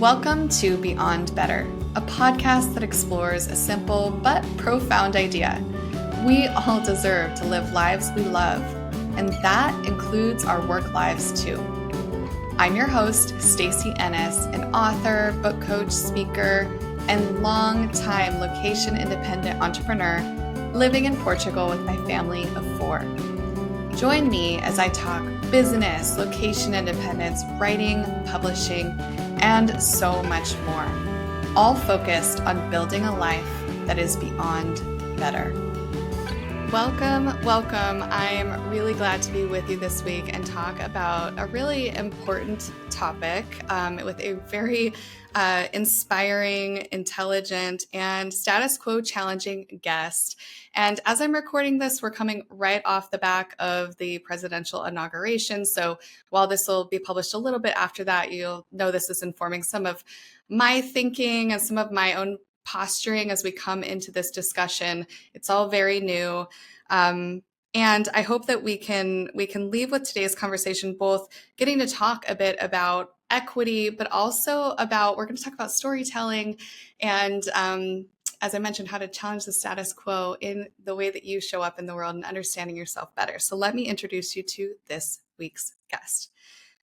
Welcome to Beyond Better, a podcast that explores a simple but profound idea. We all deserve to live lives we love, and that includes our work lives too. I'm your host, Stacey Ennis, an author, book coach, speaker, and long-time location-independent entrepreneur living in Portugal with my family of 4. Join me as I talk business, location independence, writing, publishing, and so much more, all focused on building a life that is beyond better. Welcome. I'm really glad to be with you this week and talk about a really important topic with a very inspiring, intelligent, and status quo challenging guest. And as I'm recording this, we're coming right off the back of the presidential inauguration. So while this will be published a little bit after that, you'll know this is informing some of my thinking and some of my own posturing as we come into this discussion. It's all very new. And I hope that we can leave with today's conversation, both getting to talk a bit about equity, but also we're going to talk about storytelling and, as I mentioned, how to challenge the status quo in the way that you show up in the world and understanding yourself better. So let me introduce you to this week's guest.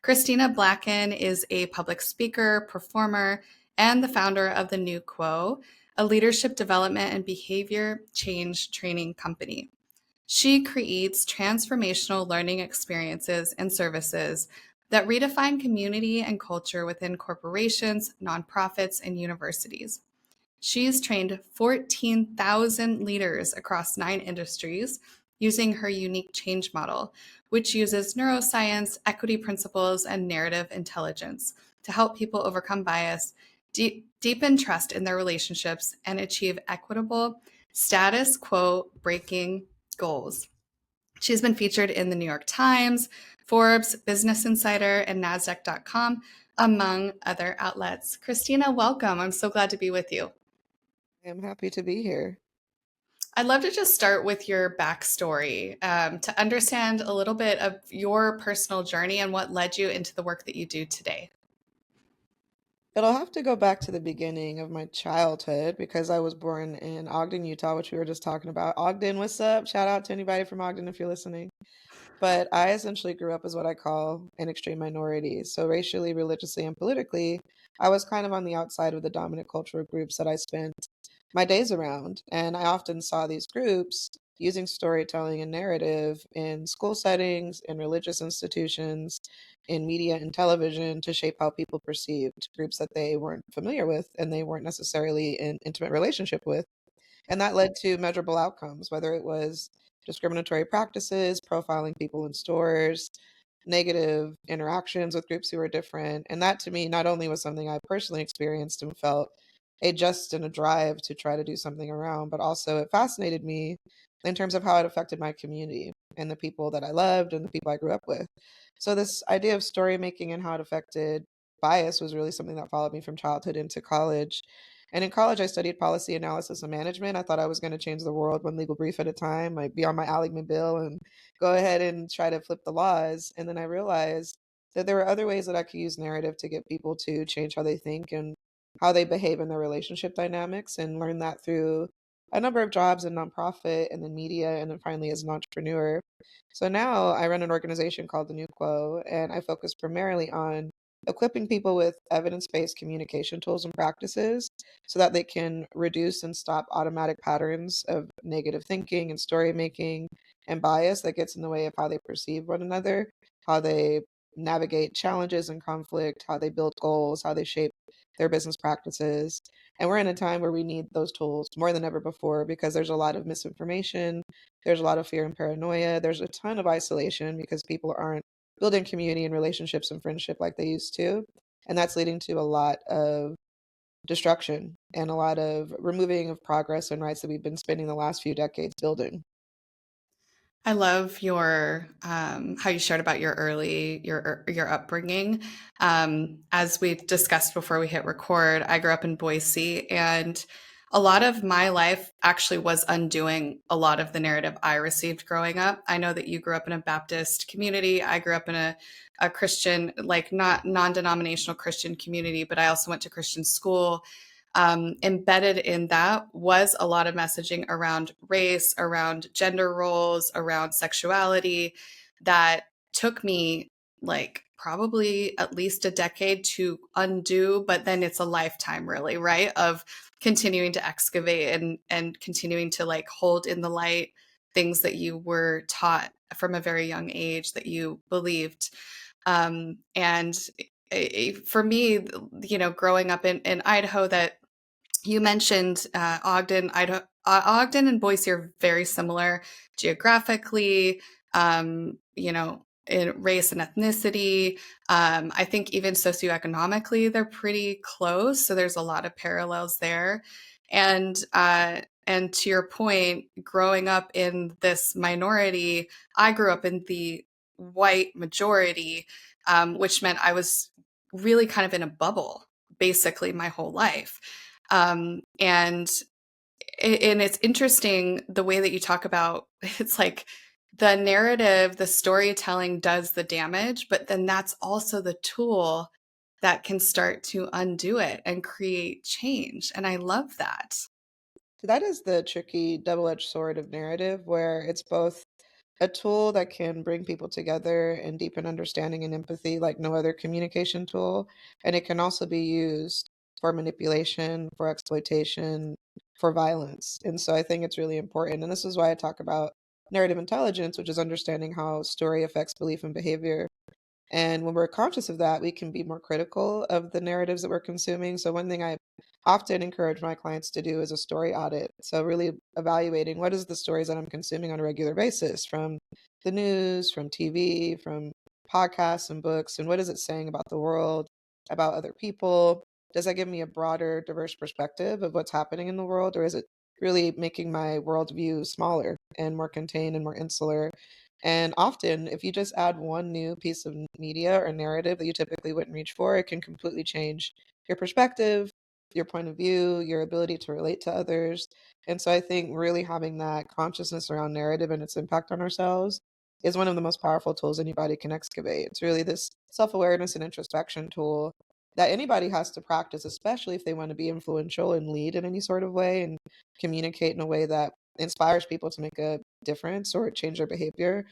Christina Blacken is a public speaker, performer, and the founder of The New Quo, a leadership development and behavior change training company. She creates transformational learning experiences and services that redefine community and culture within corporations, nonprofits, and universities. She's trained 14,000 leaders across 9 industries using her unique change model, which uses neuroscience, equity principles, and narrative intelligence to help people overcome bias, deepen trust in their relationships, and achieve equitable, status quo-breaking goals. She's been featured in the New York Times, Forbes, Business Insider, and NASDAQ.com, among other outlets. Christina, welcome. I'm so glad to be with you. I'm happy to be here. I'd love to just start with your backstory to understand a little bit of your personal journey and what led you into the work that you do today. It'll have to go back to the beginning of my childhood because I was born in Ogden, Utah, which we were just talking about. Ogden, what's up? Shout out to anybody from Ogden if you're listening. But I essentially grew up as what I call an extreme minority. So racially, religiously, and politically, I was kind of on the outside of the dominant cultural groups that I spent my days around. And I often saw these groups using storytelling and narrative in school settings, in religious institutions, in media and television to shape how people perceived groups that they weren't familiar with and they weren't necessarily in intimate relationship with. And that led to measurable outcomes, whether it was discriminatory practices, profiling people in stores, negative interactions with groups who were different. And that to me not only was something I personally experienced and felt a just and a drive to try to do something around, but also it fascinated me in terms of how it affected my community and the people that I loved and the people I grew up with. So this idea of story making and how it affected bias was really something that followed me from childhood into college. And in college, I studied policy analysis and management. I thought I was going to change the world one legal brief at a time. I'd be on my Alec bill and go ahead and try to flip the laws. And then I realized that there were other ways that I could use narrative to get people to change how they think and how they behave in their relationship dynamics, and learn that through a number of jobs in nonprofit and then media and then finally as an entrepreneur. So now I run an organization called The New Quo, and I focus primarily on equipping people with evidence-based communication tools and practices so that they can reduce and stop automatic patterns of negative thinking and story making and bias that gets in the way of how they perceive one another, how they navigate challenges and conflict, how they build goals, how they shape their business practices. And we're in a time where we need those tools more than ever before because there's a lot of misinformation, there's a lot of fear and paranoia, there's a ton of isolation because people aren't building community and relationships and friendship like they used to. And that's leading to a lot of destruction and a lot of removing of progress and rights that we've been spending the last few decades building. I love your how you shared about your upbringing. As we discussed before we hit record, I grew up in Boise, and A lot of my life actually was undoing a lot of the narrative I received growing up. I know that you grew up in a Baptist community. I grew up in a Christian, like not non-denominational Christian community, but I also went to Christian school. Embedded in that was a lot of messaging around race, around gender roles, around sexuality that took me like probably at least a decade to undo, but then it's a lifetime really, right? Of continuing to excavate and continuing to like hold in the light things that you were taught from a very young age that you believed. And for me, growing up in Idaho, that you mentioned Ogden, Idaho. Ogden and Boise are very similar geographically, in race and ethnicity. I think even socioeconomically, they're pretty close. So there's a lot of parallels there. And to your point, growing up in this minority, I grew up in the white majority, which meant I was really kind of in a bubble basically my whole life. And it's interesting the way that you talk about it's like the narrative, the storytelling does the damage, but then that's also the tool that can start to undo it and create change. And I love that. That is the tricky double-edged sword of narrative, where it's both a tool that can bring people together and deepen understanding and empathy like no other communication tool. And it can also be used for manipulation, for exploitation, for violence. And so I think it's really important. And this is why I talk about narrative intelligence, which is understanding how story affects belief and behavior. And when we're conscious of that, we can be more critical of the narratives that we're consuming. So, one thing I often encourage my clients to do is a story audit. So, really evaluating what is the stories that I'm consuming on a regular basis from the news, from TV, from podcasts and books, and what is it saying about the world, about other people? Does that give me a broader, diverse perspective of what's happening in the world, or is it really making my worldview smaller and more contained and more insular? And often, if you just add one new piece of media or narrative that you typically wouldn't reach for, it can completely change your perspective, your point of view, your ability to relate to others. And so I think really having that consciousness around narrative and its impact on ourselves is one of the most powerful tools anybody can excavate. It's really this self awareness and introspection tool that anybody has to practice, especially if they want to be influential and lead in any sort of way and communicate in a way that inspires people to make a difference or change their behavior.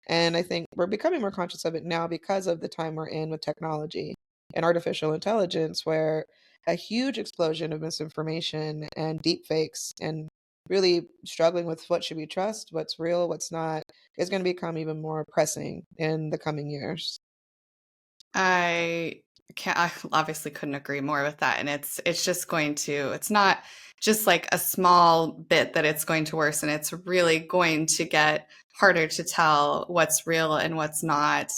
And I think we're becoming more conscious of it now because of the time we're in with technology and artificial intelligence, where a huge explosion of misinformation and deep fakes and really struggling with what should we trust, what's real, what's not, is going to become even more pressing in the coming years. I I obviously couldn't agree more with that. And it's just going to, it's not just like a small bit that it's going to worsen. It's really going to get harder to tell what's real and what's not.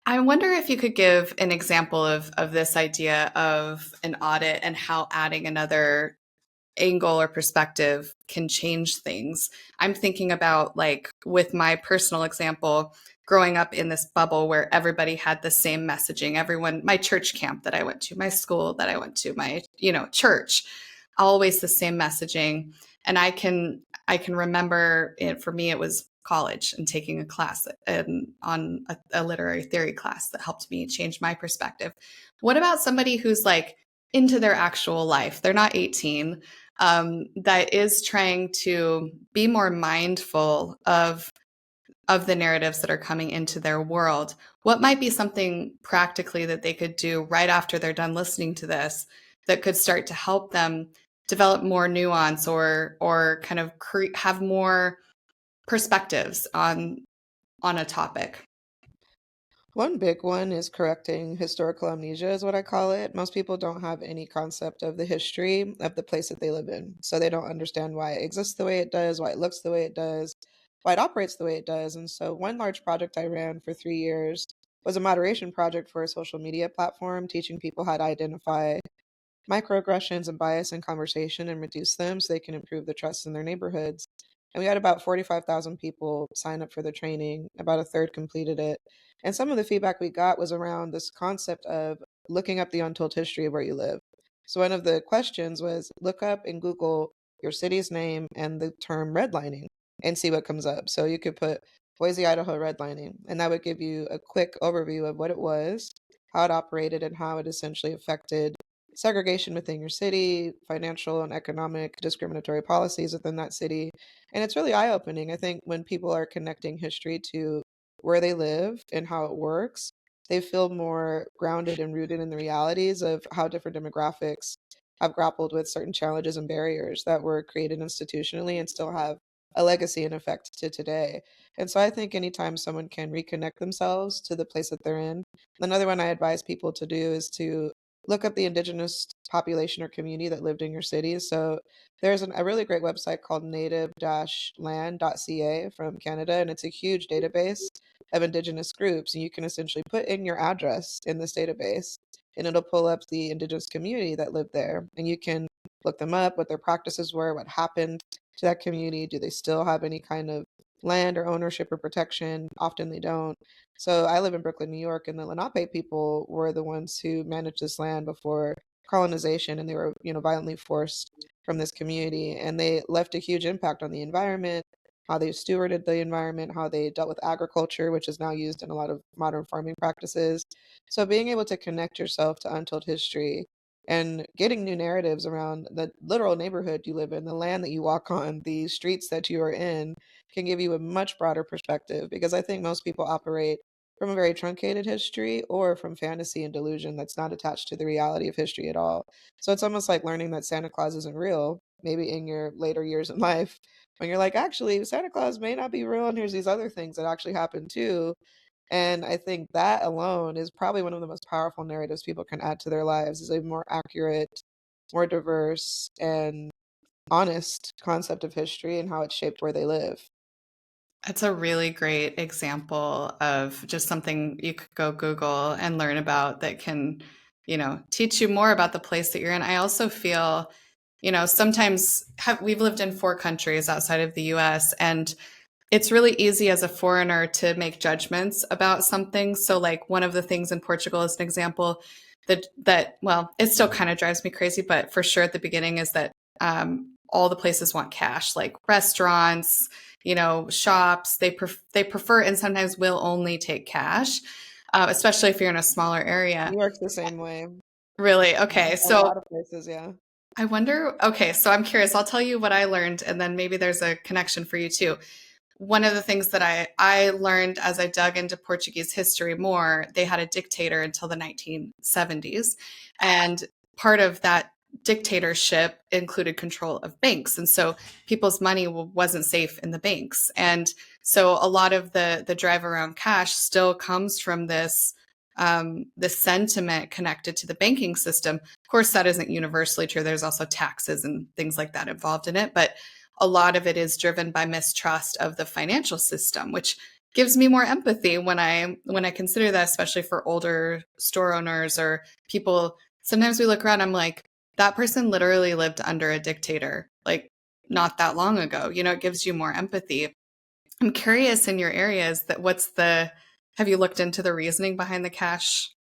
I wonder if you could give an example of this idea of an audit and how adding another angle or perspective can change things. I'm thinking about like with my personal example, growing up in this bubble where everybody had the same messaging. Everyone, my church camp that I went to, my school that I went to, my, church, always the same messaging. And I can remember it, for me it was college and taking a class on a literary theory class that helped me change my perspective. What about somebody who's like into their actual life? They're not 18, that is trying to be more mindful of the narratives that are coming into their world. What might be something practically that they could do right after they're done listening to this that could start to help them develop more nuance or kind of have more perspectives on a topic? One big one is correcting historical amnesia, is what I call it. Most people don't have any concept of the history of the place that they live in. So they don't understand why it exists the way it does, why it looks the way it does, why it operates the way it does. And so, one large project I ran for 3 years was a moderation project for a social media platform, teaching people how to identify microaggressions and bias in conversation and reduce them so they can improve the trust in their neighborhoods. And we had about 45,000 people sign up for the training. About a third completed it. And some of the feedback we got was around this concept of looking up the untold history of where you live. So one of the questions was look up in Google your city's name and the term redlining and see what comes up. So you could put Boise, Idaho redlining, and that would give you a quick overview of what it was, how it operated, and how it essentially affected segregation within your city, financial and economic discriminatory policies within that city. And it's really eye-opening. I think when people are connecting history to where they live and how it works, they feel more grounded and rooted in the realities of how different demographics have grappled with certain challenges and barriers that were created institutionally and still have a legacy and effect to today. And so I think anytime someone can reconnect themselves to the place that they're in, another one I advise people to do is to look up the indigenous population or community that lived in your city. So there's a really great website called native-land.ca from Canada, and it's a huge database of indigenous groups. And you can essentially put in your address in this database, and it'll pull up the indigenous community that lived there. And you can look them up, what their practices were, what happened to that community. Do they still have any kind of land or ownership or protection? Often they don't. So I live in Brooklyn, New York, and the Lenape people were the ones who managed this land before colonization, and they were, violently forced from this community, and they left a huge impact on the environment, how they stewarded the environment, how they dealt with agriculture, which is now used in a lot of modern farming practices. So being able to connect yourself to untold history and getting new narratives around the literal neighborhood you live in, the land that you walk on, the streets that you are in, can give you a much broader perspective, because I think most people operate from a very truncated history or from fantasy and delusion that's not attached to the reality of history at all. So it's almost like learning that Santa Claus isn't real, maybe in your later years in life, when you're like, actually, Santa Claus may not be real, and here's these other things that actually happen too. And I think that alone is probably one of the most powerful narratives people can add to their lives, is a more accurate, more diverse, and honest concept of history and how it shaped where they live. That's a really great example of just something you could go Google and learn about that can, teach you more about the place that you're in. I also feel, sometimes we've lived in 4 countries outside of the US, and it's really easy as a foreigner to make judgments about something. So like one of the things in Portugal as an example that well, it still kind of drives me crazy, but for sure at the beginning is that all the places want cash, like restaurants, shops. They prefer and sometimes will only take cash, especially if you're in a smaller area. New York's the same way. Really? Okay. A So lot of places, yeah. I wonder, okay, so I'm curious. I'll tell you what I learned, and then maybe there's a connection for you too. One of the things that I learned as I dug into Portuguese history more, they had a dictator until the 1970s. And part of that dictatorship included control of banks. And so people's money wasn't safe in the banks. And so a lot of the drive around cash still comes from this sentiment connected to the banking system. Of course, that isn't universally true. There's also taxes and things like that involved in it. But a lot of it is driven by mistrust of the financial system, which gives me more empathy when I consider that, especially for older store owners or people. Sometimes we look around, I'm like, that person literally lived under a dictator, like not that long ago. It gives you more empathy. I'm curious in your areas that have you looked into the reasoning behind the cash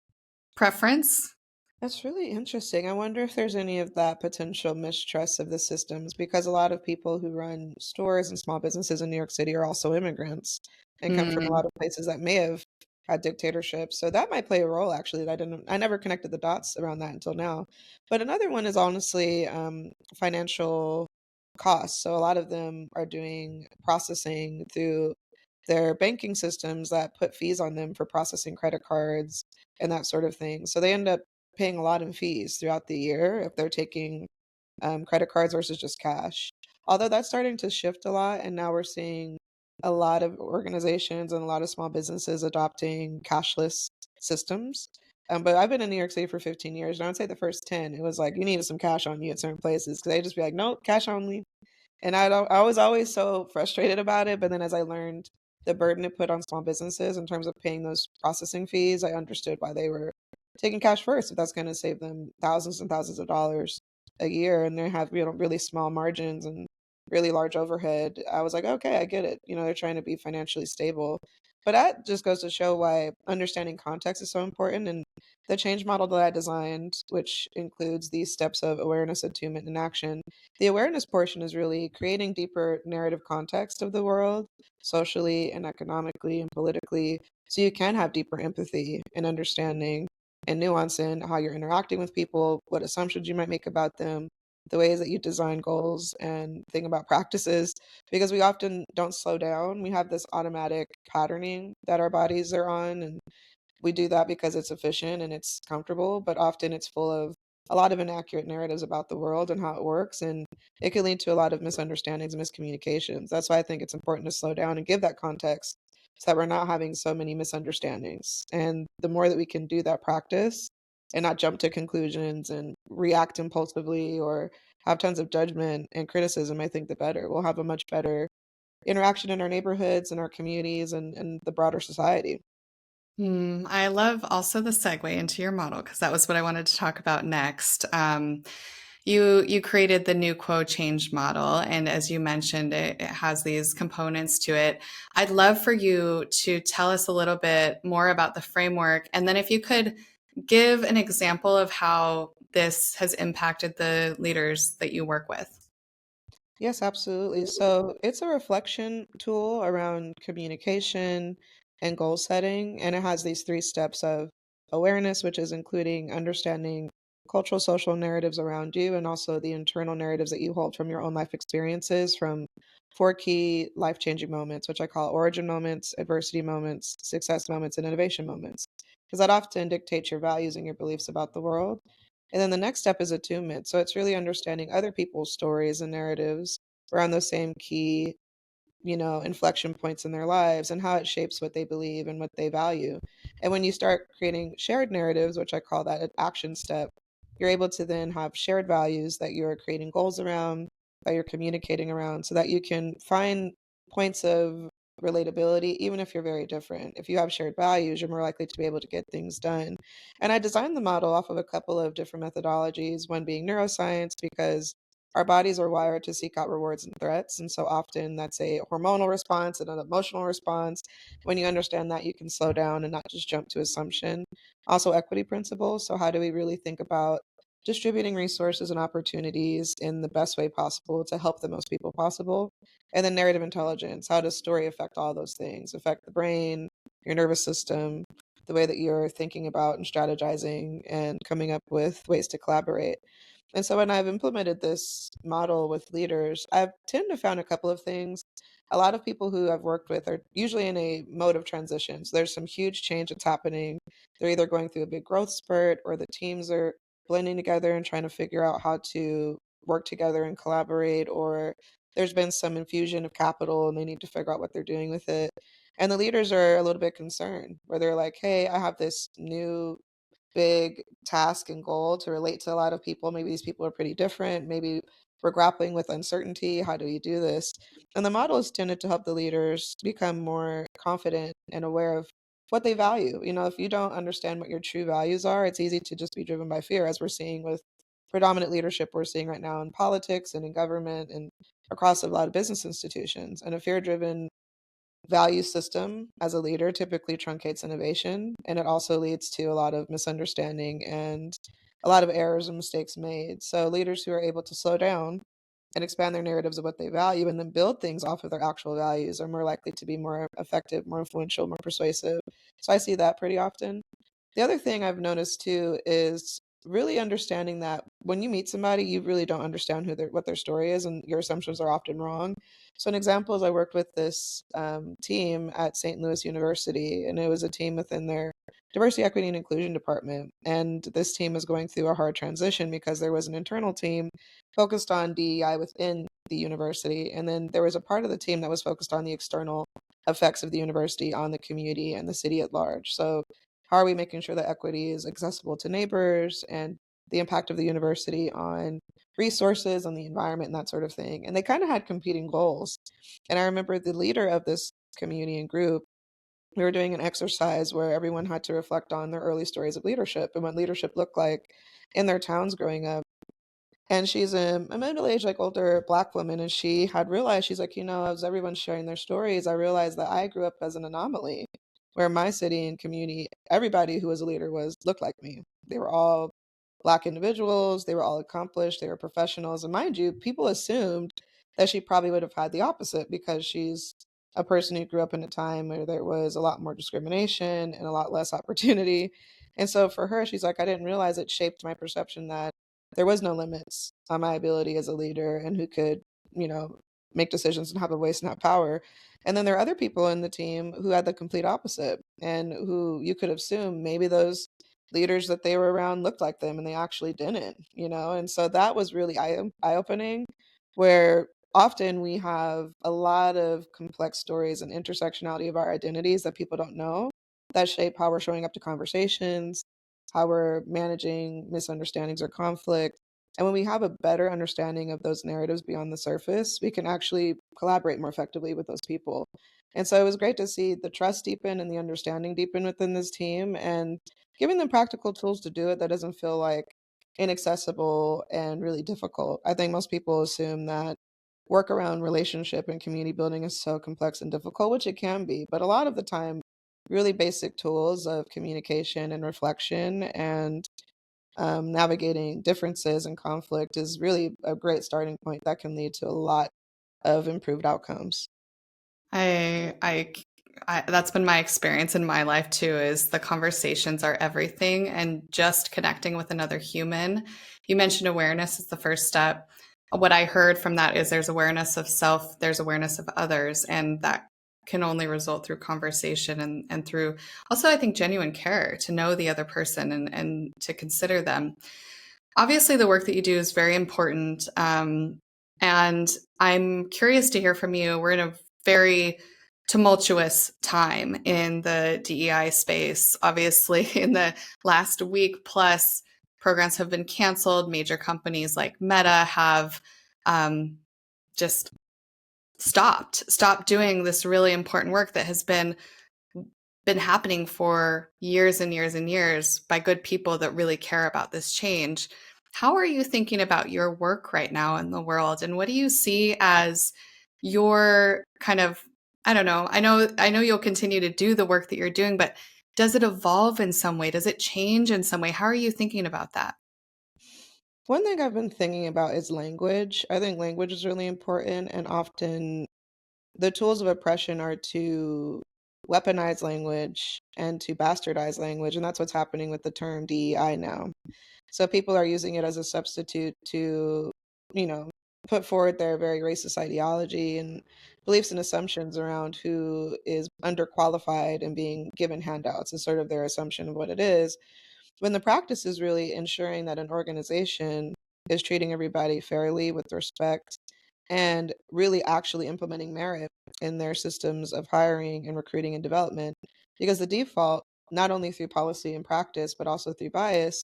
preference? That's really interesting. I wonder if there's any of that potential mistrust of the systems, because a lot of people who run stores and small businesses in New York City are also immigrants and come from a Mm. lot of places that may have had dictatorships. So that might play a role actually, that I never connected the dots around that until now. But another one is honestly financial costs. So a lot of them are doing processing through their banking systems that put fees on them for processing credit cards and that sort of thing. So they end up paying a lot in fees throughout the year if they're taking credit cards versus just cash. Although that's starting to shift a lot, and now we're seeing a lot of organizations and a lot of small businesses adopting cashless systems. But I've been in New York City for 15 years, and I would say the first 10, it was like you needed some cash on you at certain places because they'd just be like, nope, cash only. And I was always so frustrated about it, but then as I learned the burden it put on small businesses in terms of paying those processing fees, I understood why they were taking cash first if that's going to save them thousands and thousands of dollars a year, and they have, really small margins and really large overhead. I was like, okay, I get it. They're trying to be financially stable. But that just goes to show why understanding context is so important. And the change model that I designed, which includes these steps of awareness, attunement, and action, the awareness portion is really creating deeper narrative context of the world, socially and economically and politically, so you can have deeper empathy and understanding and nuance in how you're interacting with people, what assumptions you might make about them, the ways that you design goals and think about practices, because we often don't slow down. We have this automatic patterning that our bodies are on, and we do that because it's efficient and it's comfortable, but often it's full of a lot of inaccurate narratives about the world and how it works, and it can lead to a lot of misunderstandings and miscommunications. That's why I think it's important to slow down and give that context so that we're not having so many misunderstandings. And the more that we can do that practice and not jump to conclusions and react impulsively or have tons of judgment and criticism, I think the better. We'll have a much better interaction in our neighborhoods and our communities and the broader society. I love also the segue into your model because that was what I wanted to talk about next. You created the new quo change model, and as you mentioned, it has these components to it. I'd love for you to tell us a little bit more about the framework, and then if you could give an example of how this has impacted the leaders that you work with. Yes, absolutely. So it's a reflection tool around communication and goal setting. And it has these three steps of awareness, which is including understanding cultural, social narratives around you, and also the internal narratives that you hold from your own life experiences from four key life changing moments, which I call origin moments, adversity moments, success moments, and innovation moments, because that often dictates your values and your beliefs about the world. And then the next step is attunement. So it's really understanding other people's stories and narratives around those same key, inflection points in their lives and how it shapes what they believe and what they value. And when you start creating shared narratives, which I call that an action step, you're able to then have shared values that you're creating goals around, that you're communicating around, so that you can find points of relatability, even if you're very different. If you have shared values, you're more likely to be able to get things done. And I designed the model off of a couple of different methodologies, one being neuroscience, because our bodies are wired to seek out rewards and threats. And so often that's a hormonal response and an emotional response. When you understand that, you can slow down and not just jump to assumption. Also, equity principles. So, how do we really think about distributing resources and opportunities in the best way possible to help the most people possible? And then narrative intelligence. How does story affect all those things? Affect the brain, your nervous system, the way that you're thinking about and strategizing and coming up with ways to collaborate. And so when I've implemented this model with leaders, I've tend to found a couple of things. A lot of people who I've worked with are usually in a mode of transition. So there's some huge change that's happening. They're either going through a big growth spurt or the teams are blending together and trying to figure out how to work together and collaborate, or there's been some infusion of capital and they need to figure out what they're doing with it. And the leaders are a little bit concerned where they're like, hey, I have this new big task and goal to relate to a lot of people. Maybe these people are pretty different. Maybe we're grappling with uncertainty. How do we do this? And the model is tended to help the leaders become more confident and aware of what they value. If you don't understand what your true values are, it's easy to just be driven by fear, as we're seeing with predominant leadership we're seeing right now in politics and in government and across a lot of business institutions. And a fear driven value system as a leader typically truncates innovation, and it also leads to a lot of misunderstanding and a lot of errors and mistakes made. So leaders who are able to slow down and expand their narratives of what they value and then build things off of their actual values are more likely to be more effective, more influential, more persuasive. So I see that pretty often. The other thing I've noticed too is really understanding that when you meet somebody, you really don't understand what their story is, and your assumptions are often wrong. So, an example is I worked with this team at St. Louis University, and it was a team within their diversity, equity, and inclusion department. And this team was going through a hard transition because there was an internal team focused on DEI within the university, and then there was a part of the team that was focused on the external effects of the university on the community and the city at large. So how are we making sure that equity is accessible to neighbors and the impact of the university on resources, on the environment, and that sort of thing? And they kind of had competing goals. And I remember the leader of this community and group, we were doing an exercise where everyone had to reflect on their early stories of leadership and what leadership looked like in their towns growing up. And she's a middle-aged, like older Black woman, and she had realized, she's like, as everyone's sharing their stories, I realized that I grew up as an anomaly, where my city and community, everybody who was a leader looked like me. They were all Black individuals, they were all accomplished, they were professionals, and mind you, people assumed that she probably would have had the opposite because she's a person who grew up in a time where there was a lot more discrimination and a lot less opportunity. And so for her, she's like, I didn't realize it shaped my perception that there was no limits on my ability as a leader and who could, you know, make decisions and have a voice and have power. And then there are other people in the team who had the complete opposite and who you could assume maybe those leaders that they were around looked like them and they actually didn't. And so that was really eye-opening, where often we have a lot of complex stories and intersectionality of our identities that people don't know that shape how we're showing up to conversations, how we're managing misunderstandings or conflict. And when we have a better understanding of those narratives beyond the surface, we can actually collaborate more effectively with those people. And so it was great to see the trust deepen and the understanding deepen within this team and giving them practical tools to do it that doesn't feel like inaccessible and really difficult. I think most people assume that work around relationship and community building is so complex and difficult, which it can be. But a lot of the time, really basic tools of communication and reflection and navigating differences and conflict is really a great starting point that can lead to a lot of improved outcomes. I, I, that's been my experience in my life too, is the conversations are everything and just connecting with another human. You mentioned awareness is the first step. What I heard from that is there's awareness of self, there's awareness of others, and that can only result through conversation and through also, I think, genuine care to know the other person and to consider them. Obviously, the work that you do is very important. And I'm curious to hear from you. We're in a very tumultuous time in the DEI space. Obviously, in the last week plus, programs have been canceled. Major companies like Meta have just stopped doing this really important work that has been happening for years and years and years by good people that really care about this change. How are you thinking about your work right now in the world, and what do you see as your kind of, I don't know, I know you'll continue to do the work that you're doing, but does it evolve in some way? Does it change in some way? How are you thinking about that? One thing I've been thinking about is language. I think language is really important, and often the tools of oppression are to weaponize language and to bastardize language, and that's what's happening with the term DEI now. So people are using it as a substitute to, you know, put forward their very racist ideology and beliefs and assumptions around who is underqualified and being given handouts is sort of their assumption of what it is, when the practice is really ensuring that an organization is treating everybody fairly with respect and really actually implementing merit in their systems of hiring and recruiting and development. Because the default, not only through policy and practice, but also through bias,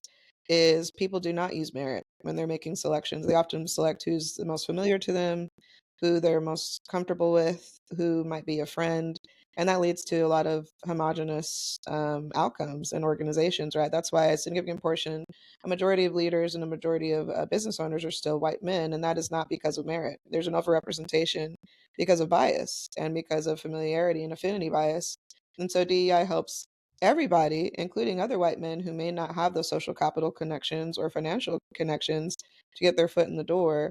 is people do not use merit when they're making selections. They often select who's the most familiar to them, who they're most comfortable with, who might be a friend. And that leads to a lot of homogenous outcomes in organizations, right? That's why a significant portion, a majority of leaders and a majority of business owners are still white men. And that is not because of merit. There's an overrepresentation because of bias and because of familiarity and affinity bias. And so DEI helps everybody, including other white men who may not have those social capital connections or financial connections, to get their foot in the door.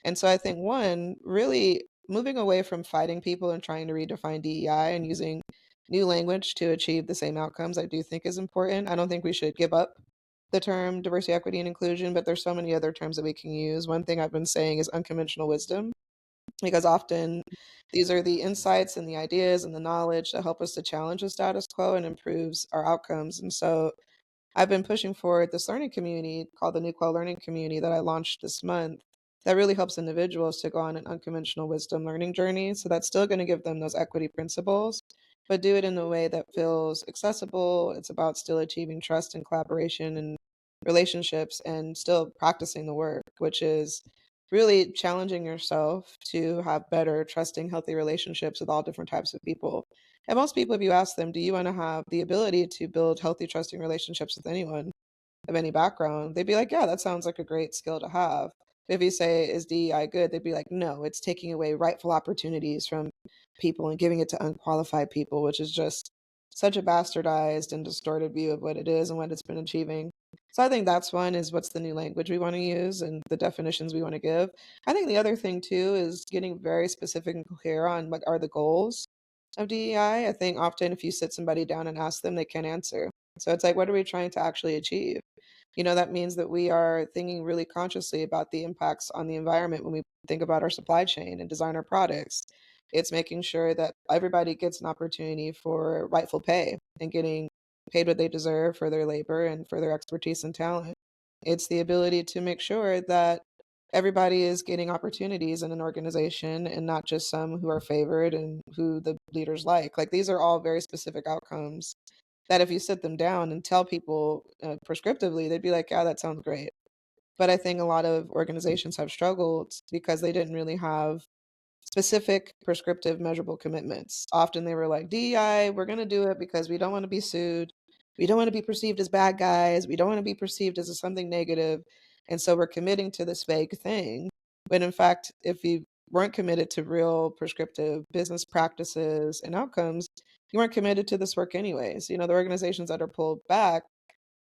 And so I think one, really moving away from fighting people and trying to redefine DEI and using new language to achieve the same outcomes, I do think is important. I don't think we should give up the term diversity, equity, and inclusion, but there's so many other terms that we can use. One thing I've been saying is unconventional wisdom, because often these are the insights and the ideas and the knowledge that help us to challenge the status quo and improves our outcomes. And so I've been pushing forward this learning community called the New Quell Learning Community that I launched this month that really helps individuals to go on an unconventional wisdom learning journey. So that's still going to give them those equity principles, but do it in a way that feels accessible. It's about still achieving trust and collaboration and relationships and still practicing the work, which is really challenging yourself to have better, trusting, healthy relationships with all different types of people. And most people, if you ask them, do you want to have the ability to build healthy, trusting relationships with anyone of any background? They'd be like, yeah, that sounds like a great skill to have. If you say, is DEI good? They'd be like, no, it's taking away rightful opportunities from people and giving it to unqualified people, which is just such a bastardized and distorted view of what it is and what it's been achieving. So I think that's one, is what's the new language we want to use and the definitions we want to give. I think the other thing too is getting very specific and clear on what are the goals of DEI. I think often if you sit somebody down and ask them, they can't answer. So it's like, what are we trying to actually achieve? That means that we are thinking really consciously about the impacts on the environment when we think about our supply chain and design our products. It's making sure that everybody gets an opportunity for rightful pay and getting paid what they deserve for their labor and for their expertise and talent. It's the ability to make sure that everybody is getting opportunities in an organization and not just some who are favored and who the leaders like. Like, these are all very specific outcomes that if you sit them down and tell people prescriptively, they'd be like, yeah, that sounds great. But I think a lot of organizations have struggled because they didn't really have specific, prescriptive, measurable commitments. Often they were like, DEI, we're going to do it because we don't want to be sued. We don't want to be perceived as bad guys. We don't want to be perceived as something negative. And so we're committing to this vague thing. But in fact, if you weren't committed to real prescriptive business practices and outcomes, you weren't committed to this work anyways. The organizations that are pulled back,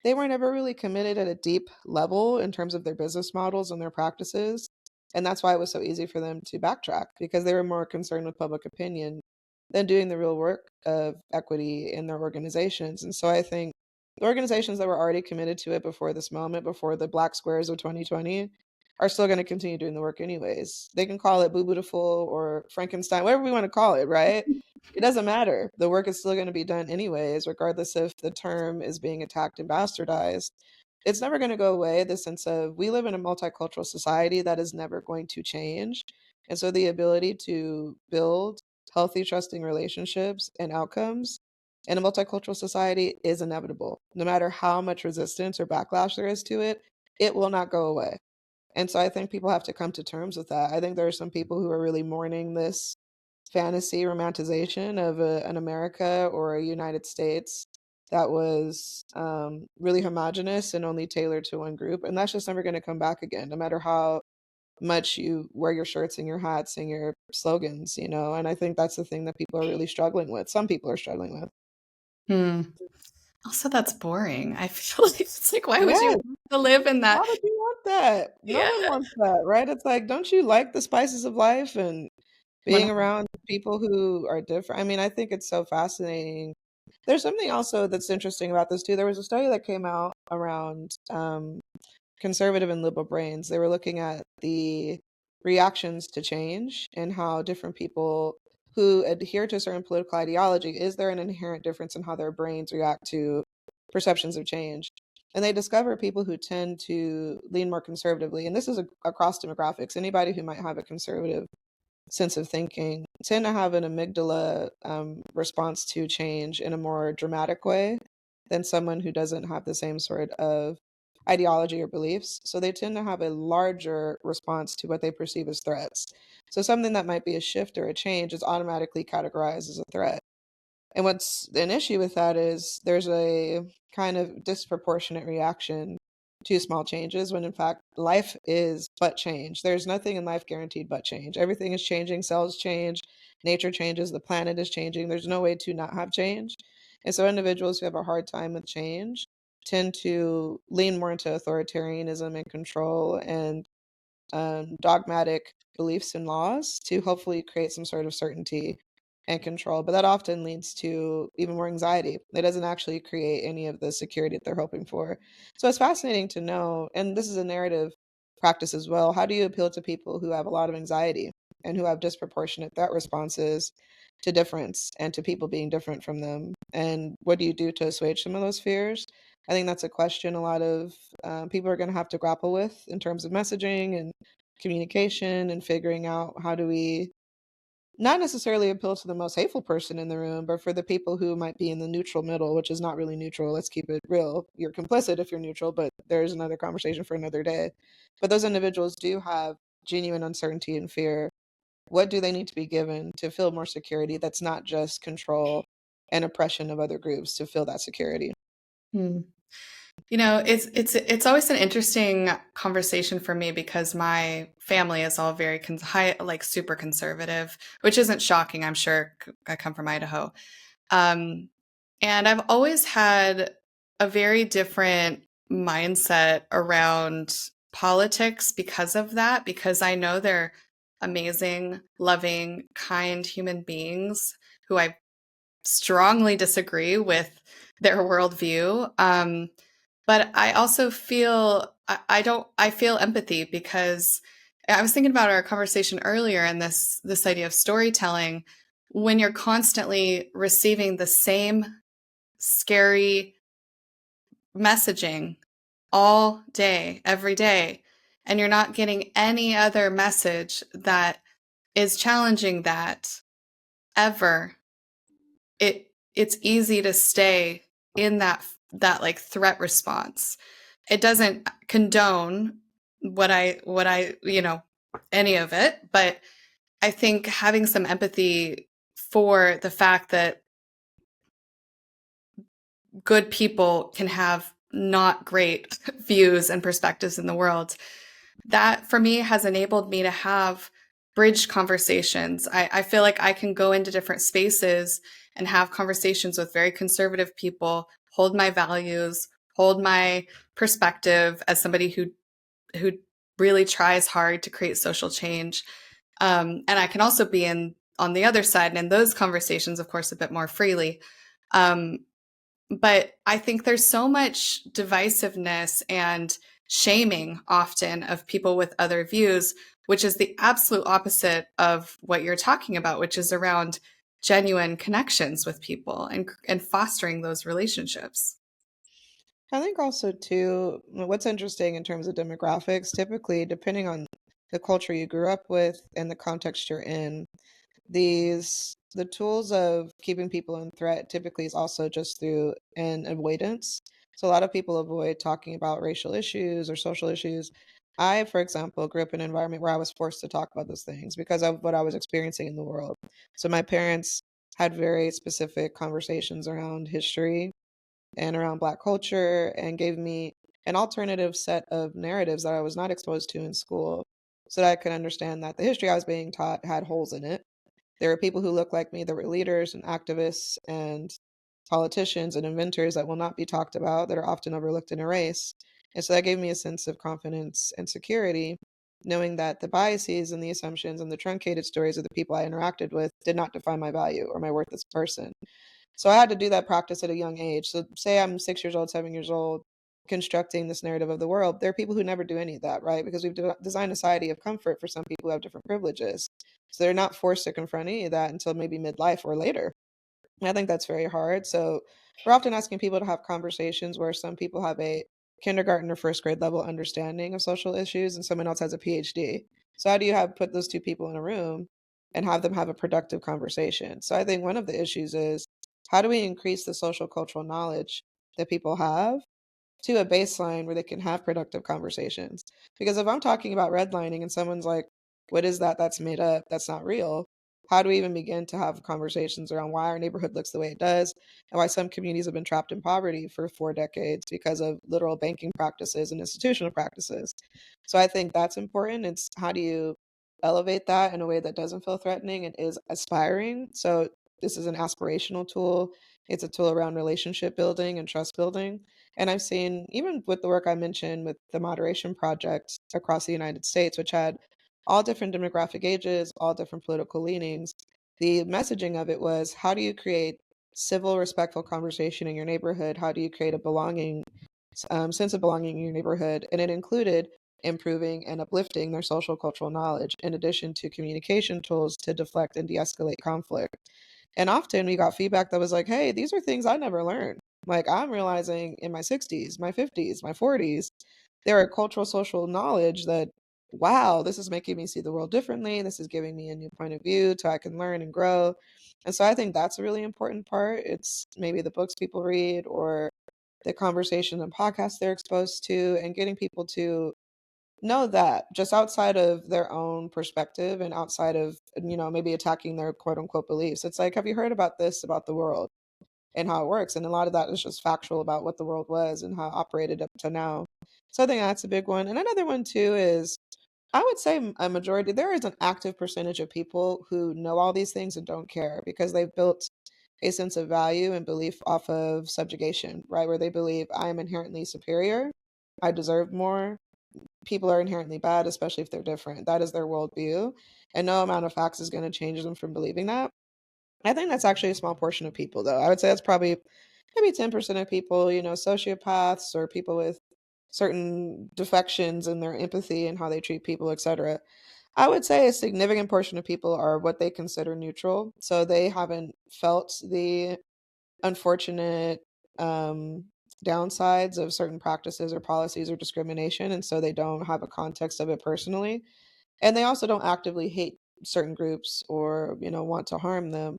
they weren't ever really committed at a deep level in terms of their business models and their practices. And that's why it was so easy for them to backtrack, because they were more concerned with public opinion than doing the real work of equity in their organizations. And so I think the organizations that were already committed to it before this moment, before the black squares of 2020, are still going to continue doing the work anyways. They can call it Boo Bootiful or Frankenstein, whatever we want to call it, right? It doesn't matter. The work is still going to be done anyways, regardless if the term is being attacked and bastardized. It's never going to go away, the sense of we live in a multicultural society that is never going to change. And so the ability to build healthy, trusting relationships and outcomes in a multicultural society is inevitable. No matter how much resistance or backlash there is to it, it will not go away. And so I think people have to come to terms with that. I think there are some people who are really mourning this fantasy romanticization of an America or a United States that was really homogenous and only tailored to one group. And that's just never going to come back again, no matter how much you wear your shirts and your hats and your slogans, And I think that's the thing that people are really struggling with. Some people are struggling with. Hmm. Also, that's boring. I feel like it's like, why would you Yeah. want to live in Why that? would you want that? No Yeah. one wants that, right? It's like, don't you like the spices of life and being 100. around people who are different? I mean, I think it's so fascinating. There's something also that's interesting about this too. There was a study that came out around conservative and liberal brains. They were looking at the reactions to change and how different people who adhere to a certain political ideology, is there an inherent difference in how their brains react to perceptions of change? And they discover people who tend to lean more conservatively, and this is across demographics. Anybody who might have a conservative sense of thinking tend to have an amygdala response to change in a more dramatic way than someone who doesn't have the same sort of ideology or beliefs. So they tend to have a larger response to what they perceive as threats. So something that might be a shift or a change is automatically categorized as a threat. And what's an issue with that is there's a kind of disproportionate reaction to small changes when in fact life is but change. There's nothing in life guaranteed but change. Everything is changing, cells change, nature changes, the planet is changing. There's no way to not have change. And so individuals who have a hard time with change tend to lean more into authoritarianism and control and dogmatic beliefs and laws to hopefully create some sort of certainty and control. But that often leads to even more anxiety. It doesn't actually create any of the security that they're hoping for. So it's fascinating to know, and this is a narrative practice as well. How do you appeal to people who have a lot of anxiety and who have disproportionate threat responses to difference and to people being different from them? And what do you do to assuage some of those fears? I think that's a question a lot of people are going to have to grapple with in terms of messaging and communication and figuring out how do we not necessarily appeal to the most hateful person in the room, but for the people who might be in the neutral middle, which is not really neutral. Let's keep it real. You're complicit if you're neutral, but there's another conversation for another day. But those individuals do have genuine uncertainty and fear. What do they need to be given to feel more security that's not just control and oppression of other groups to feel that security? Hmm. It's always an interesting conversation for me because my family is all very high, like super conservative, which isn't shocking. I'm sure I come from Idaho. Um, and I've always had a very different mindset around politics because of that, because I know they're amazing, loving, kind human beings who I strongly disagree with their worldview. But I also feel I don't I feel empathy because I was thinking about our conversation earlier and this idea of storytelling when you're constantly receiving the same scary messaging all day every day and you're not getting any other message that is challenging that ever, it's easy to stay in that like threat response. It doesn't condone what I any of it, but I think having some empathy for the fact that good people can have not great views and perspectives in the world, that for me has enabled me to have bridge conversations. I feel like I can go into different spaces and have conversations with very conservative people, hold my values, hold my perspective as somebody who really tries hard to create social change. And I can also be in on the other side and in those conversations, of course, a bit more freely. Um, but I think there's so much divisiveness and shaming often of people with other views, which is the absolute opposite of what you're talking about, which is around genuine connections with people and fostering those relationships. I think also too, what's interesting in terms of demographics, typically depending on the culture you grew up with and the context you're in, the tools of keeping people in threat typically is also just through an avoidance. So a lot of people avoid talking about racial issues or social issues. I, for example, grew up in an environment where I was forced to talk about those things because of what I was experiencing in the world. So my parents had very specific conversations around history and around Black culture and gave me an alternative set of narratives that I was not exposed to in school so that I could understand that the history I was being taught had holes in it. There were people who looked like me that were leaders and activists and politicians and inventors that will not be talked about, that are often overlooked and erased. And so that gave me a sense of confidence and security, knowing that the biases and the assumptions and the truncated stories of the people I interacted with did not define my value or my worth as a person. So I had to do that practice at a young age. So say I'm 6 years old, 7 years old, constructing this narrative of the world. There are people who never do any of that, right? Because we've designed a society of comfort for some people who have different privileges. So they're not forced to confront any of that until maybe midlife or later. And I think that's very hard. So we're often asking people to have conversations where some people have a kindergarten or first grade level understanding of social issues and someone else has a PhD. So how do you have put those two people in a room and have them have a productive conversation? So I think one of the issues is how do we increase the social cultural knowledge that people have to a baseline where they can have productive conversations. Because if I'm talking about redlining and someone's like, what is that? That's made up. That's not real. How do we even begin to have conversations around why our neighborhood looks the way it does and why some communities have been trapped in poverty for 4 decades because of literal banking practices and institutional practices? So I think that's important. It's how do you elevate that in a way that doesn't feel threatening and is aspiring? So this is an aspirational tool. It's a tool around relationship building and trust building. And I've seen, even with the work I mentioned with the moderation project across the United States, which had all different demographic ages, all different political leanings, the messaging of it was how do you create civil, respectful conversation in your neighborhood? How do you create a sense of belonging in your neighborhood? And it included improving and uplifting their social cultural knowledge, in addition to communication tools to deflect and de escalate conflict. And often we got feedback that was like, hey, these are things I never learned. Like I'm realizing in my 60s, my 50s, my 40s, there are cultural social knowledge that, wow, this is making me see the world differently. This is giving me a new point of view so I can learn and grow. And so I think that's a really important part. It's maybe the books people read or the conversations and podcasts they're exposed to, and getting people to know that just outside of their own perspective and outside of, maybe attacking their quote unquote beliefs. It's like, have you heard about this about the world? and how it works. And a lot of that is just factual about what the world was and how it operated up to now. So I think that's a big one. And another one too is I would say a majority, there is an active percentage of people who know all these things and don't care because they've built a sense of value and belief off of subjugation, right? Where they believe I am inherently superior, I deserve more, people are inherently bad, especially if they're different. That is their worldview. And no amount of facts is going to change them from believing that. I think that's actually a small portion of people, though. I would say that's probably maybe 10% of people, sociopaths or people with certain defections in their empathy and how they treat people, etc. I would say a significant portion of people are what they consider neutral. So they haven't felt the unfortunate um, downsides of certain practices or policies or discrimination. And so they don't have a context of it personally. And they also don't actively hate certain groups or, want to harm them.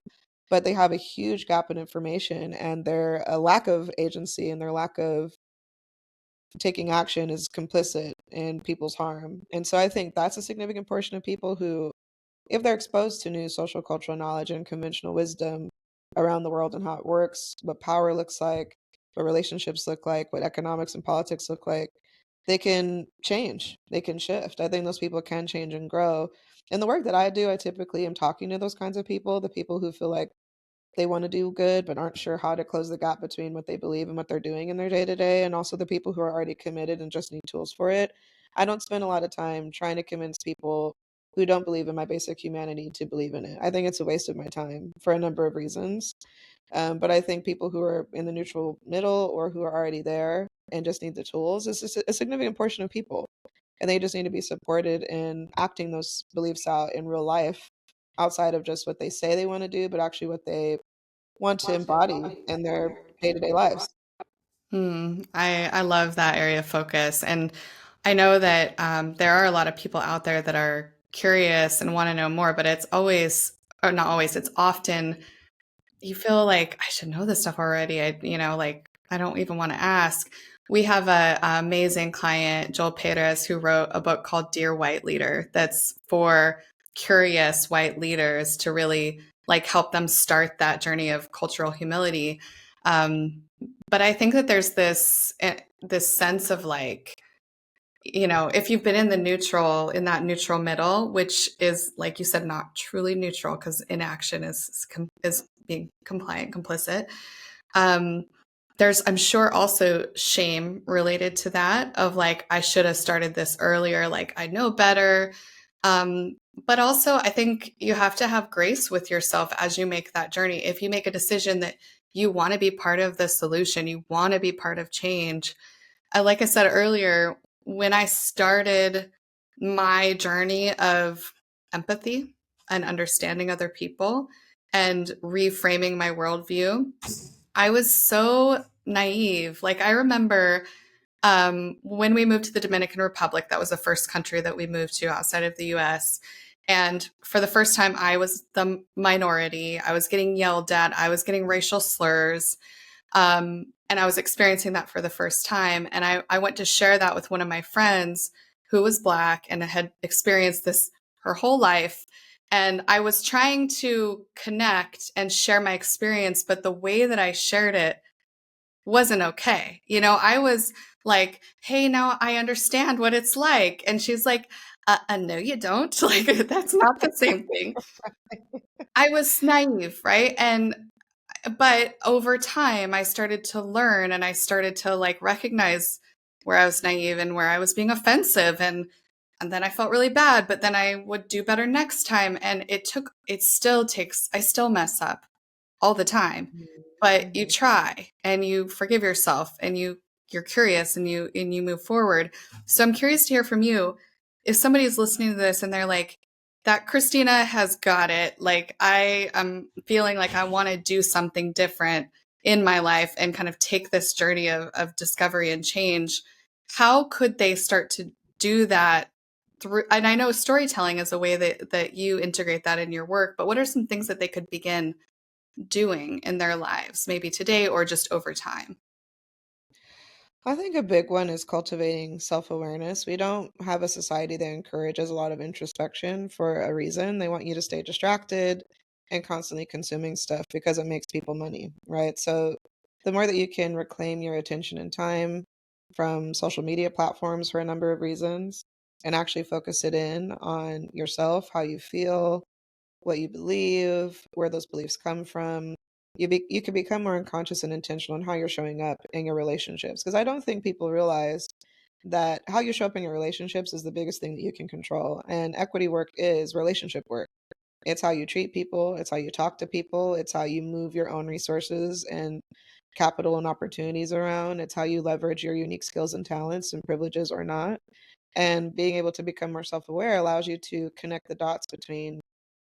But they have a huge gap in information and their a lack of agency and their lack of taking action is complicit in people's harm. And so I think that's a significant portion of people who, if they're exposed to new social cultural knowledge and conventional wisdom around the world and how it works, what power looks like, what relationships look like, what economics and politics look like, they can change, they can shift. I think those people can change and grow. And the work that I do, I typically am talking to those kinds of people, the people who feel like they want to do good but aren't sure how to close the gap between what they believe and what they're doing in their day to day, and also the people who are already committed and just need tools for it. I don't spend a lot of time trying to convince people who don't believe in my basic humanity to believe in it. I think it's a waste of my time for a number of reasons. But I think people who are in the neutral middle or who are already there and just need the tools is a significant portion of people. And they just need to be supported in acting those beliefs out in real life outside of just what they say they want to do, but actually what they want to embody in their day-to-day lives. I love that area of focus. And I know that there are a lot of people out there that are curious and want to know more, but it's always, or not always, it's often you feel like I should know this stuff already. Like I don't even want to ask. We have a amazing client, Joel Perez, who wrote a book called Dear White Leader that's for curious white leaders to really like help them start that journey of cultural humility. Um, but I think that there's this sense of like, if you've been in that neutral middle, which is, like you said, not truly neutral because inaction is being compliant, complicit. There's, I'm sure, also shame related to that of like, I should have started this earlier, like I know better. But also, I think you have to have grace with yourself as you make that journey. If you make a decision that you want to be part of the solution, you want to be part of change, like I said earlier, when I started my journey of empathy and understanding other people and reframing my worldview, I was so naive. Like, I remember when we moved to the Dominican Republic, that was the first country that we moved to outside of the US. And for the first time, I was the minority. I was getting yelled at, I was getting racial slurs. And I was experiencing that for the first time. And I went to share that with one of my friends who was Black and had experienced this her whole life. And I was trying to connect and share my experience, but the way that I shared it wasn't okay. I was like, hey, now I understand what it's like. And she's like, no, you don't. Like, that's not the same thing. I was naive, right? But over time, I started to learn and I started to like recognize where I was naive and where I was being offensive. And then I felt really bad, but then I would do better next time. And it still takes, I still mess up all the time, but you try and you forgive yourself and you're curious and you move forward. So I'm curious to hear from you. If somebody's listening to this and they're like, that Christina has got it. Like I am feeling like I want to do something different in my life and kind of take this journey of discovery and change. How could they start to do that through? And I know storytelling is a way that you integrate that in your work, but what are some things that they could begin doing in their lives, maybe today or just over time? I think a big one is cultivating self-awareness. We don't have a society that encourages a lot of introspection for a reason. They want you to stay distracted. and constantly consuming stuff because it makes people money, right? So the more that you can reclaim your attention and time from social media platforms for a number of reasons and actually focus it in on yourself, how you feel, what you believe, where those beliefs come from, you can become more unconscious and intentional in how you're showing up in your relationships. Because I don't think people realize that how you show up in your relationships is the biggest thing that you can control. And equity work is relationship work. It's how you treat people, it's how you talk to people, it's how you move your own resources and capital and opportunities around. It's how you leverage your unique skills and talents and privileges or not. And being able to become more self aware allows you to connect the dots between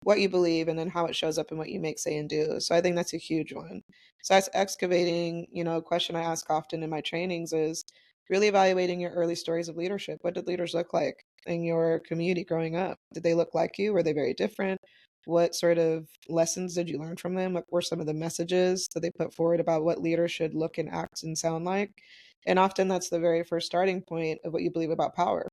what you believe and then how it shows up in what you make, say, and do. So I think that's a huge one. So that's excavating, a question I ask often in my trainings is really evaluating your early stories of leadership. What did leaders look like in your community growing up? Did they look like you? Were they very different? What sort of lessons did you learn from them? What were some of the messages that they put forward about what leaders should look and act and sound like? And often that's the very first starting point of what you believe about power.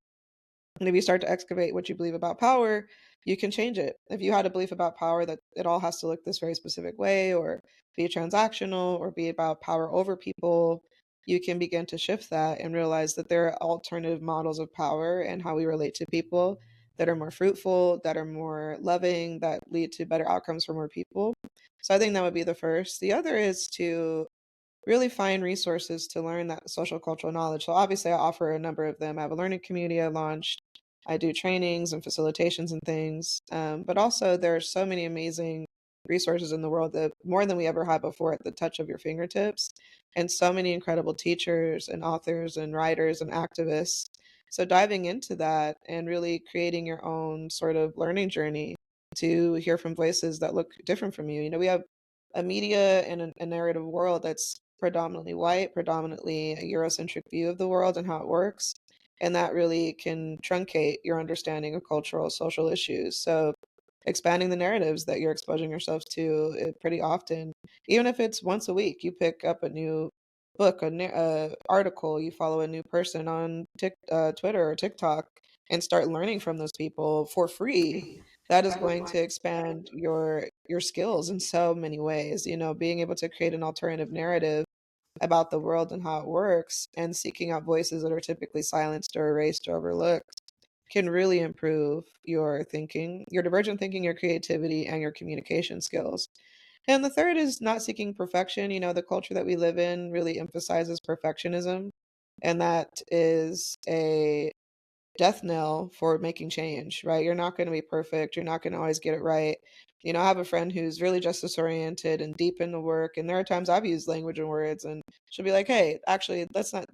And if you start to excavate what you believe about power, you can change it. If you had a belief about power that it all has to look this very specific way, or be transactional, or be about power over people, you can begin to shift that and realize that there are alternative models of power and how we relate to people that are more fruitful, that are more loving, that lead to better outcomes for more people. So I think that would be the first. The other is to really find resources to learn that social cultural knowledge. So obviously I offer a number of them. I have a learning community I launched. I do trainings and facilitations and things. But also there are so many amazing resources in the world that more than we ever had before at the touch of your fingertips. And so many incredible teachers and authors and writers and activists. So diving into that and really creating your own sort of learning journey to hear from voices that look different from you. We have a media and a narrative world that's predominantly white, predominantly a Eurocentric view of the world and how it works. And that really can truncate your understanding of cultural, social issues. So, expanding the narratives that you're exposing yourself to pretty often, even if it's once a week, you pick up a new book, article, you follow a new person on Twitter or TikTok and start learning from those people for free. That is going to expand your skills in so many ways. Being able to create an alternative narrative about the world and how it works and seeking out voices that are typically silenced or erased or overlooked can really improve your thinking, your divergent thinking, your creativity, and your communication skills. And the third is not seeking perfection. The culture that we live in really emphasizes perfectionism, and that is a death knell for making change, right? You're not going to be perfect. You're not going to always get it right. I have a friend who's really justice oriented and deep in the work. And there are times I've used language and words, and she'll be like, hey, actually,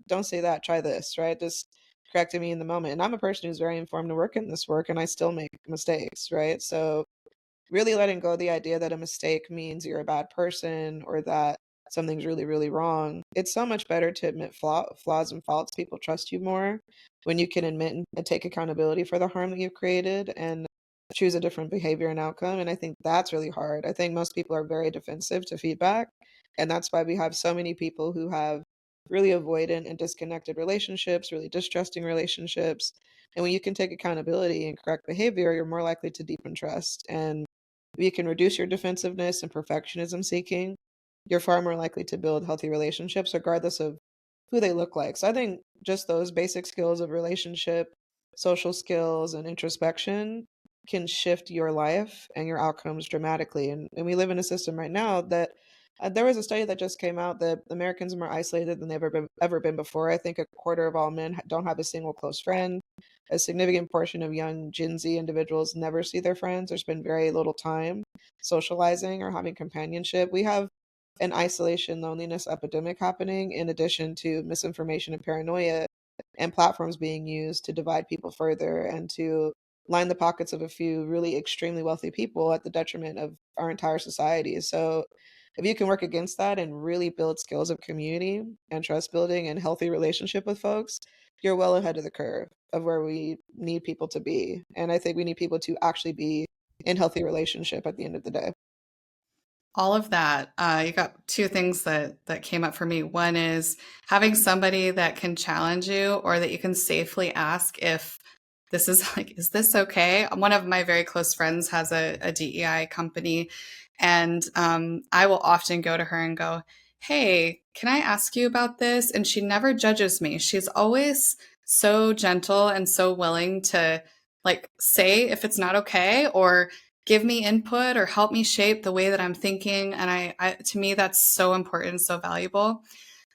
don't say that. Try this, right? Just correcting me in the moment. And I'm a person who's very informed to work in this work, and I still make mistakes, right? So really letting go of the idea that a mistake means you're a bad person or that something's really, really wrong. It's so much better to admit flaws and faults. People trust you more when you can admit and take accountability for the harm that you've created and choose a different behavior and outcome. And I think that's really hard. I think most people are very defensive to feedback. And that's why we have so many people who have really avoidant and disconnected relationships, really distrusting relationships. And when you can take accountability and correct behavior, you're more likely to deepen trust. And if you can reduce your defensiveness and perfectionism seeking, you're far more likely to build healthy relationships, regardless of who they look like. So I think just those basic skills of relationship, social skills, and introspection can shift your life and your outcomes dramatically. And we live in a system right now that there was a study that just came out that Americans are more isolated than they've ever been before. I think a quarter of all men don't have a single close friend. A significant portion of young Gen Z individuals never see their friends. There's been very little time socializing or having companionship. We have an isolation loneliness epidemic happening, in addition to misinformation and paranoia and platforms being used to divide people further and to line the pockets of a few really extremely wealthy people at the detriment of our entire society. So if you can work against that and really build skills of community and trust building and healthy relationship with folks, you're well ahead of the curve of where we need people to be. And I think we need people to actually be in healthy relationship at the end of the day. All of that, you got two things that came up for me. One is having somebody that can challenge you or that you can safely ask if this is like, is this okay? One of my very close friends has a DEI company, and I will often go to her and go, hey, can I ask you about this? And she never judges me. She's always so gentle and so willing to like say if it's not okay or give me input or help me shape the way that I'm thinking. And to me, that's so important, so valuable.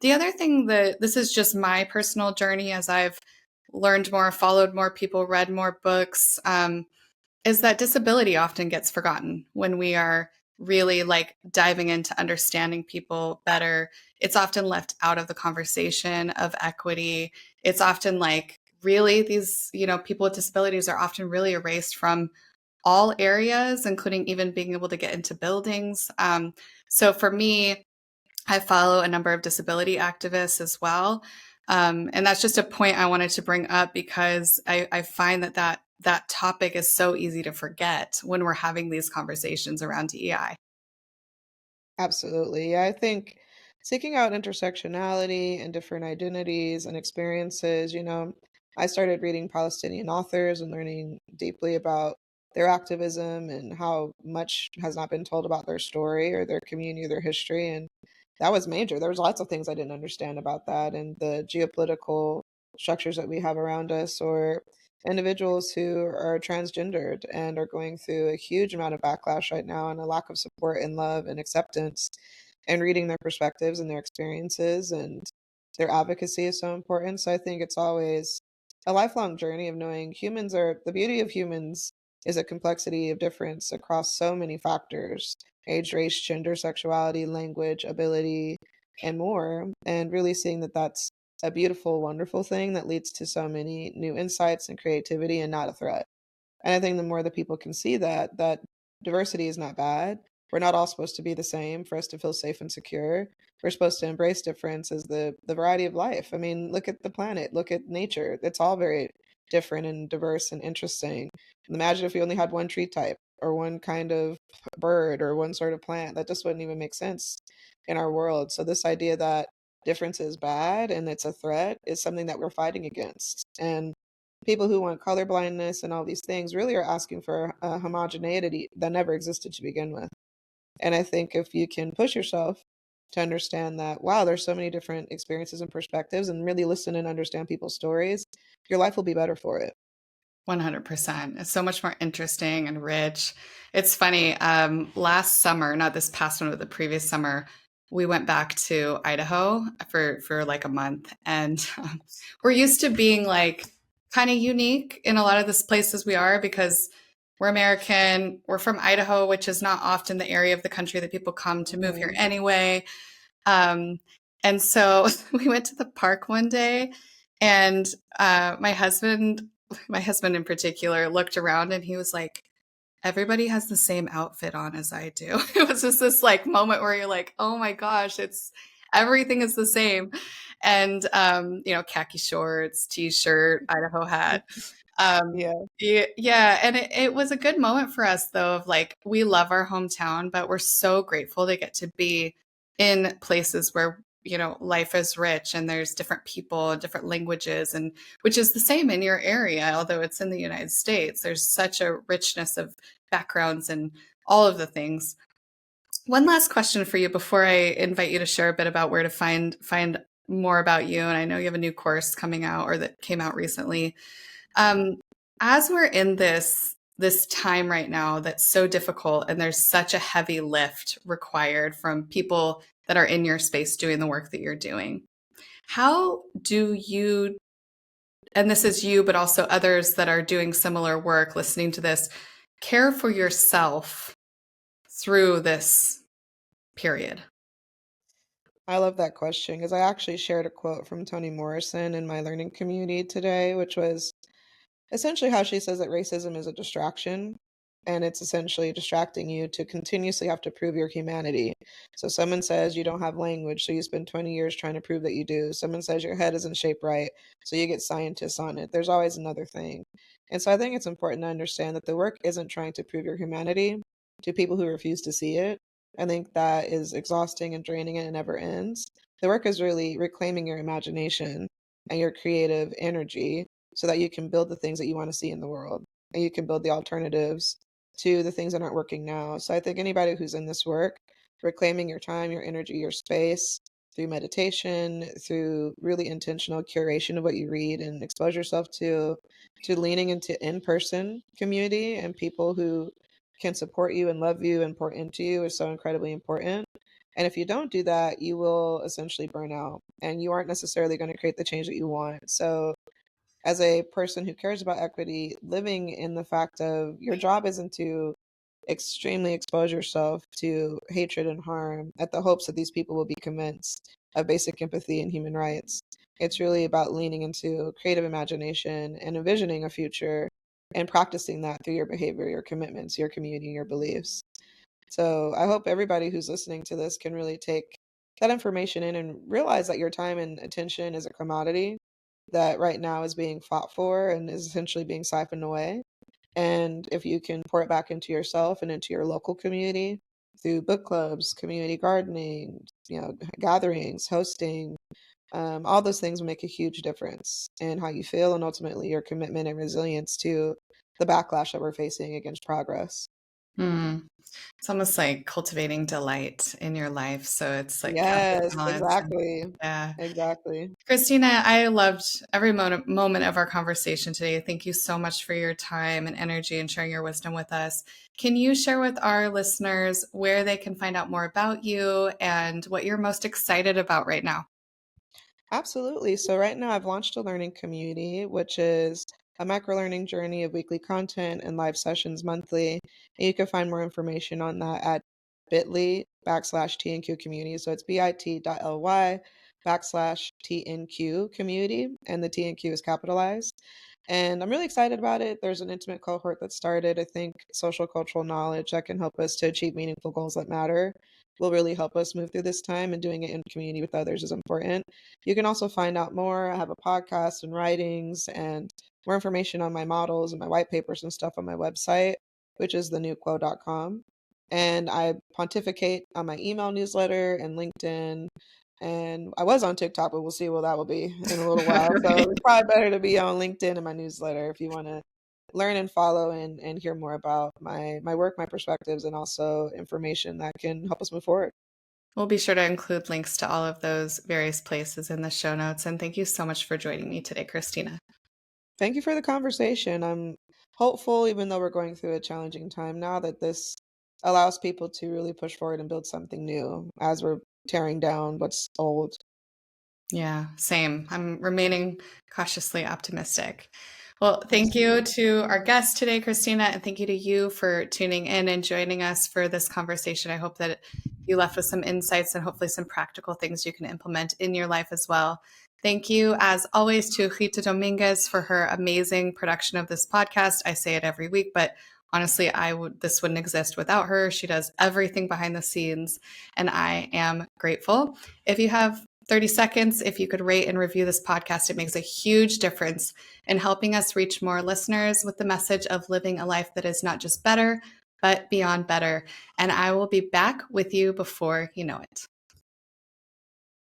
The other thing that this is just my personal journey as I've learned more, followed more people, read more books, is that disability often gets forgotten when we are really like diving into understanding people better. It's often left out of the conversation of equity. It's often like really these, people with disabilities are often really erased from all areas, including even being able to get into buildings. So for me, I follow a number of disability activists as well. And that's just a point I wanted to bring up because I find that topic is so easy to forget when we're having these conversations around DEI. Absolutely. Yeah, I think seeking out intersectionality and different identities and experiences, I started reading Palestinian authors and learning deeply about their activism and how much has not been told about their story or their community or their history. And that was major. There was lots of things I didn't understand about that and the geopolitical structures that we have around us, or individuals who are transgendered and are going through a huge amount of backlash right now and a lack of support and love and acceptance, and reading their perspectives and their experiences and their advocacy is so important. So I think it's always a lifelong journey of knowing the beauty of humans is a complexity of difference across so many factors: age, race, gender, sexuality, language, ability, and more. And really seeing that that's a beautiful, wonderful thing that leads to so many new insights and creativity and not a threat. And I think the more that people can see that diversity is not bad. We're not all supposed to be the same for us to feel safe and secure. We're supposed to embrace difference as the variety of life. I mean, look at the planet, look at nature. It's all very different and diverse and interesting. Imagine if we only had one tree type or one kind of bird or one sort of plant. That just wouldn't even make sense in our world. So this idea that difference is bad and it's a threat is something that we're fighting against. And people who want color blindness and all these things really are asking for a homogeneity that never existed to begin with. And I think if you can push yourself to understand that, wow, there's so many different experiences and perspectives, and really listen and understand people's stories, your life will be better for it. 100%. It's so much more interesting and rich. It's funny. Last summer, not this past one, but the previous summer, we went back to Idaho for like a month, and we're used to being like kind of unique in a lot of the places we are because we're American. We're from Idaho, which is not often the area of the country that people come to move here Mhm. anyway. Um, and so we went to the park one day, and my husband in particular looked around and he was like, everybody has the same outfit on as I do. It was just this like moment where you're like, oh my gosh, it's everything is the same. And khaki shorts, t-shirt, Idaho hat. Yeah. Yeah, and it was a good moment for us though of like we love our hometown, but we're so grateful to get to be in places where life is rich and there's different people and different languages, and which is the same in your area, although it's in the United States. There's such a richness of backgrounds and all of the things. One last question for you before I invite you to share a bit about where to find more about you. And I know you have a new course coming out or that came out recently. Um, as we're in this time right now that's so difficult and there's such a heavy lift required from people that are in your space doing the work that you're doing, how do you, and this is you, but also others that are doing similar work listening to this, care for yourself through this period? I love that question because I actually shared a quote from Toni Morrison in my learning community today, which was essentially how she says that racism is a distraction, and it's essentially distracting you to continuously have to prove your humanity. So someone says you don't have language, so you spend 20 years trying to prove that you do. Someone says your head isn't shaped right, so you get scientists on it. There's always another thing. And so I think it's important to understand that the work isn't trying to prove your humanity to people who refuse to see it. I think that is exhausting and draining and it never ends. The work is really reclaiming your imagination and your creative energy so that you can build the things that you want to see in the world, and you can build the alternatives to the things that aren't working now. So I think anybody who's in this work, reclaiming your time, your energy, your space through meditation, through really intentional curation of what you read and expose yourself to leaning into in-person community and people who can support you and love you and pour into you is so incredibly important. And if you don't do that, you will essentially burn out and you aren't necessarily going to create the change that you want. So as a person who cares about equity, living in the fact of your job isn't to extremely expose yourself to hatred and harm at the hopes that these people will be convinced of basic empathy and human rights. It's really about leaning into creative imagination and envisioning a future and practicing that through your behavior, your commitments, your community, your beliefs. So I hope everybody who's listening to this can really take that information in and realize that your time and attention is a commodity that right now is being fought for and is essentially being siphoned away. And if you can pour it back into yourself and into your local community through book clubs, community gardening, gatherings, hosting, all those things will make a huge difference in how you feel and ultimately your commitment and resilience to the backlash that we're facing against progress. Mm. It's almost like cultivating delight in your life. So it's like Yes, counterbalance. And exactly. yeah. Exactly. Christina, I loved every moment of our conversation today. Thank you so much for your time and energy and sharing your wisdom with us. Can you share with our listeners where they can find out more about you and what you're most excited about right now? Absolutely. So right now I've launched a learning community, which is a micro learning journey of weekly content and live sessions monthly. And you can find more information on that at bit.ly/TNQ community. So it's bit.ly/TNQ community, and the TNQ is capitalized. And I'm really excited about it. There's an intimate cohort that started. I think social cultural knowledge that can help us to achieve meaningful goals that matter will really help us move through this time, and doing it in community with others is important. You can also find out more. I have a podcast and writings and more information on my models and my white papers and stuff on my website, which is thenewquo.com. And I pontificate on my email newsletter and LinkedIn. And I was on TikTok, but we'll see what that will be in a little while. So Right. it's probably better to be on LinkedIn and my newsletter if you want to learn and follow and hear more about my work, my perspectives, and also information that can help us move forward. We'll be sure to include links to all of those various places in the show notes. And thank you so much for joining me today, Christina. Thank you for the conversation. I'm hopeful, even though we're going through a challenging time now, that this allows people to really push forward and build something new as we're tearing down what's old. Yeah, same. I'm remaining cautiously optimistic. Well, thank you Absolutely. to our guest today, Christina, and thank you to you for tuning in and joining us for this conversation. I hope that you left with some insights and hopefully some practical things you can implement in your life as well. Thank you, as always, to Rita Dominguez for her amazing production of this podcast. I say it every week, but honestly, this wouldn't exist without her. She does everything behind the scenes, and I am grateful. If you have 30 seconds, if you could rate and review this podcast, it makes a huge difference in helping us reach more listeners with the message of living a life that is not just better, but beyond better. And I will be back with you before you know it.